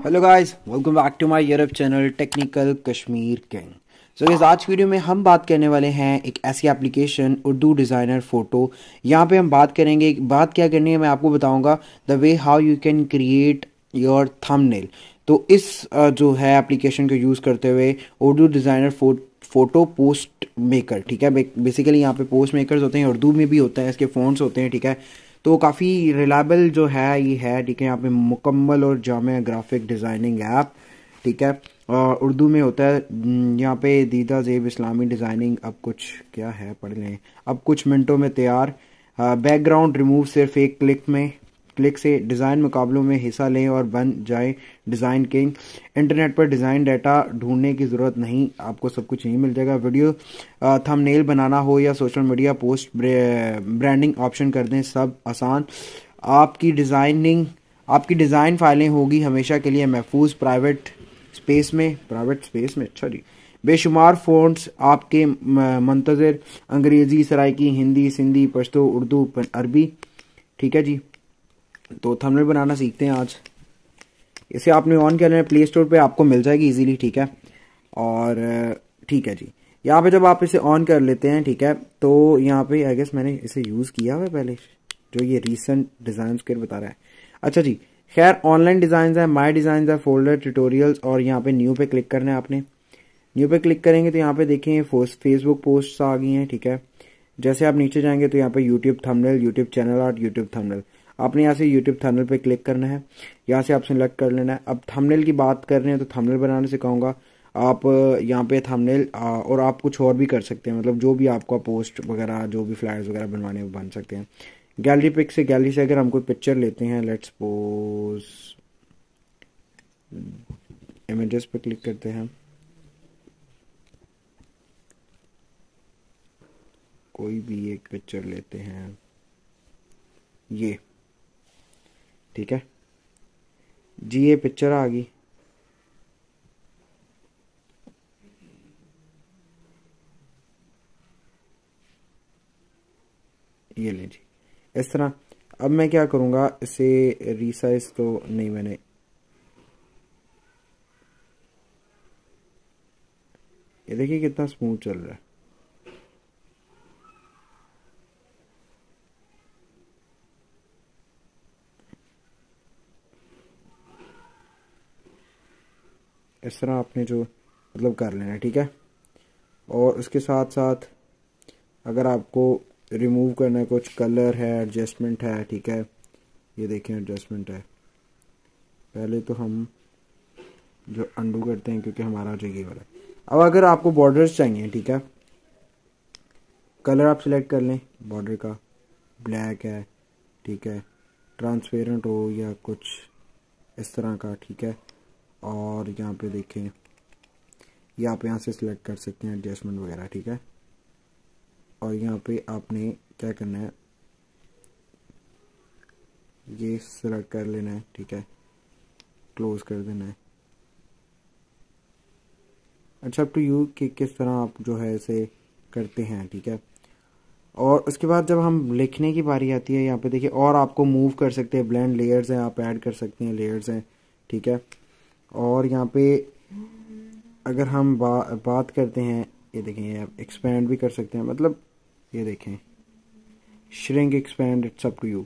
Hello guys, welcome back to my YouTube channel technical Kashmir king. So इस आज video में हम बात करने वाले हैं एक ऐसी एप्लीकेशन उर्दू डिज़ाइनर फ़ोटो। यहाँ पे हम बात करेंगे, बात क्या करनी है मैं आपको बताऊंगा, the way how you can create your thumbnail. तो इस जो है एप्लीकेशन को यूज़ करते हुए Urdu designer photo post maker, ठीक है। बेसिकली यहाँ पे पोस्ट मेकर्स होते हैं, उर्दू में भी होता है, इसके फ़ॉन्ट्स होते हैं, ठीक है। तो काफ़ी रिलायबल जो है ये है, ठीक है। यहाँ पे मुकम्मल और जामे ग्राफिक डिज़ाइनिंग ऐप, ठीक है। और उर्दू में होता है। यहाँ पे दीदा ज़ेब इस्लामी डिज़ाइनिंग, अब कुछ क्या है पढ़ लें, अब कुछ मिनटों में तैयार। बैकग्राउंड रिमूव सिर्फ एक क्लिक से डिज़ाइन मुकाबलों में हिस्सा लें और बन जाए डिज़ाइन किंग। इंटरनेट पर डिज़ाइन डाटा ढूंढने की ज़रूरत नहीं, आपको सब कुछ यहीं मिल जाएगा। वीडियो थंबनेल बनाना हो या social media post, branding option कर दें, सब आसान। आपकी डिज़ाइन फाइलें होगी हमेशा के लिए महफूज प्राइवेट स्पेस में, अच्छा जी। बेशुमार फ़ॉन्ट्स आपके मंतज़र, अंग्रेज़ी, सराइकी, हिंदी, सिंधी, पश्तो, उर्दू, अरबी, ठीक है जी। तो थंबनेल बनाना सीखते हैं आज। इसे आपने ऑन कर लेना, प्ले स्टोर पे आपको मिल जाएगी इजीली, ठीक है। और ठीक है जी, यहाँ पे जब आप इसे ऑन कर लेते हैं, ठीक है, तो यहाँ पे आई गेस मैंने इसे यूज़ किया हुआ है पहले, जो ये रीसेंट डिज़ाइन स्किट बता रहा है। अच्छा जी, खैर ऑनलाइन डिज़ाइन है, माई डिज़ाइन है, फोल्डर, ट्यूटोरियल्स, और यहाँ पे न्यू पे क्लिक करना है आपने। न्यू पे क्लिक करेंगे तो यहाँ पे देखें फेसबुक पोस्ट आ गई हैं, ठीक है। जैसे आप नीचे जाएंगे तो यहाँ पे YouTube thumbnail, YouTube channel art, YouTube thumbnail, आपने यहाँ से यूट्यूब थंबनेल पे क्लिक करना है। यहाँ से आप सिलेक्ट कर लेना है। अब थंबनेल की बात कर रहे हैं तो थंबनेल बनाने सिखाऊंगा। आप यहाँ पे थंबनेल और आप कुछ और भी कर सकते हैं, मतलब जो भी आपका पोस्ट वगैरह, जो भी फ्लायर्स वगैरह बनवाने वो बन सकते हैं। गैलरी से अगर हम कोई पिक्चर लेते हैं, लेट्स सपोज इमेजेस पे क्लिक करते हैं, कोई भी एक पिक्चर लेते हैं, ये ठीक है जी, ये पिक्चर आ गई। ये लें जी, इस तरह। अब मैं क्या करूँगा, इसे रीसाइज तो नहीं, मैंने ये देखिए कितना स्मूथ चल रहा है। इस तरह आपने जो मतलब कर लेना है, ठीक है। और उसके साथ साथ अगर आपको रिमूव करना है, कुछ कलर है, एडजस्टमेंट है, ठीक है। ये देखें एडजस्टमेंट है। पहले तो हम जो अंडू करते हैं, क्योंकि हमारा जो ये वाला है। अब अगर आपको बॉर्डर्स चाहिए, ठीक है, कलर आप सिलेक्ट कर लें बॉर्डर का, ब्लैक है, ठीक है, ट्रांसपेरेंट हो या कुछ इस तरह का, ठीक है। और यहाँ पे देखें, ये आप यहाँ से सिलेक्ट कर सकते हैं एडजस्टमेंट वगैरह, ठीक है। और यहाँ पे आपने क्या करना है, ये सिलेक्ट कर लेना है, ठीक है, क्लोज कर देना है। अच्छा, अप टू यू कि किस तरह आप जो है इसे करते हैं, ठीक है। और उसके बाद जब हम लिखने की बारी आती है, यहाँ पे देखिए, और आपको मूव कर सकते हैं, ब्लेंड लेयर्स हैं, आप ऐड कर सकते हैं, लेयर्स हैं, ठीक है। और यहाँ पे अगर हम बात करते हैं, ये देखें, आप एक्सपेंड भी कर सकते हैं, मतलब ये देखें, shrink, expand, it's up to you.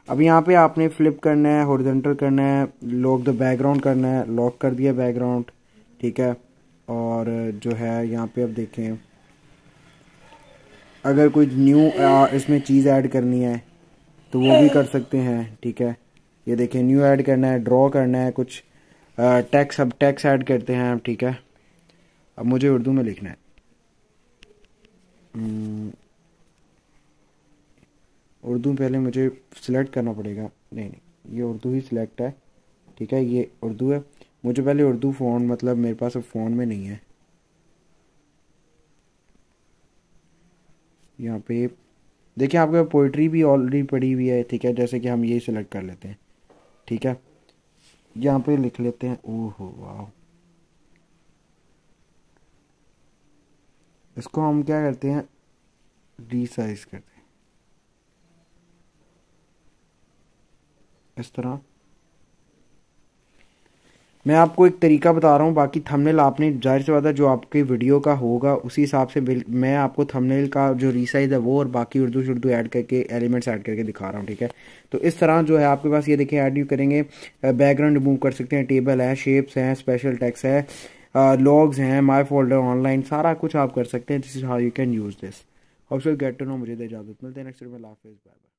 अब यहाँ पे आपने फ्लिप करना है, हॉरिजॉन्टल करना है, लॉक द बैकग्राउंड करना है, लॉक कर दिया बैकग्राउंड, ठीक है। और जो है यहाँ पे अब देखें, अगर कोई न्यू इसमें चीज़ ऐड करनी है तो वो भी कर सकते हैं, ठीक है। ये देखें, न्यू ऐड करना है, ड्रॉ करना है, कुछ टेक्स्ट, अब टेक्स्ट ऐड करते हैं, ठीक है। अब मुझे उर्दू में लिखना है। उर्दू पहले मुझे सिलेक्ट करना पड़ेगा, नहीं नहीं, ये उर्दू ही सिलेक्ट है, ठीक है, ये उर्दू है। मुझे पहले उर्दू फ़ोन, मतलब मेरे पास अब फ़ोन में नहीं है। यहाँ पे देखिए, आपके पोइट्री भी ऑलरेडी पड़ी हुई है, ठीक है। जैसे कि हम ये सिलेक्ट कर लेते हैं, ठीक है, यहाँ पे लिख लेते हैं, ओहो वाह। इसको हम क्या करते हैं, रीसाइज करते हैं इस तरह। मैं आपको एक तरीका बता रहा हूँ, बाकी थंबनेल आपने जाहिर सी बात है जो आपके वीडियो का होगा उसी हिसाब से मैं आपको थंबनेल का जो रीसाइज है वो और बाकी उर्दू शुर्दू ऐड करके एलिमेंट्स ऐड करके दिखा रहा हूँ, ठीक है। तो इस तरह जो है आपके पास ये देखिए ऐड यू करेंगे, बैकग्राउंड रिमूव कर सकते हैं, टेबल है, शेप्स हैं, स्पेशल टेक्स्ट है, लॉग्स हैं, माई फोल्डर, ऑनलाइन, सारा कुछ आप कर सकते हैं। This is how you can use this. Hope so get to know. मुझे इजाज़त, मिलते हैं नेक्स्ट वीडियो में। हाफिज़, बाय बाय।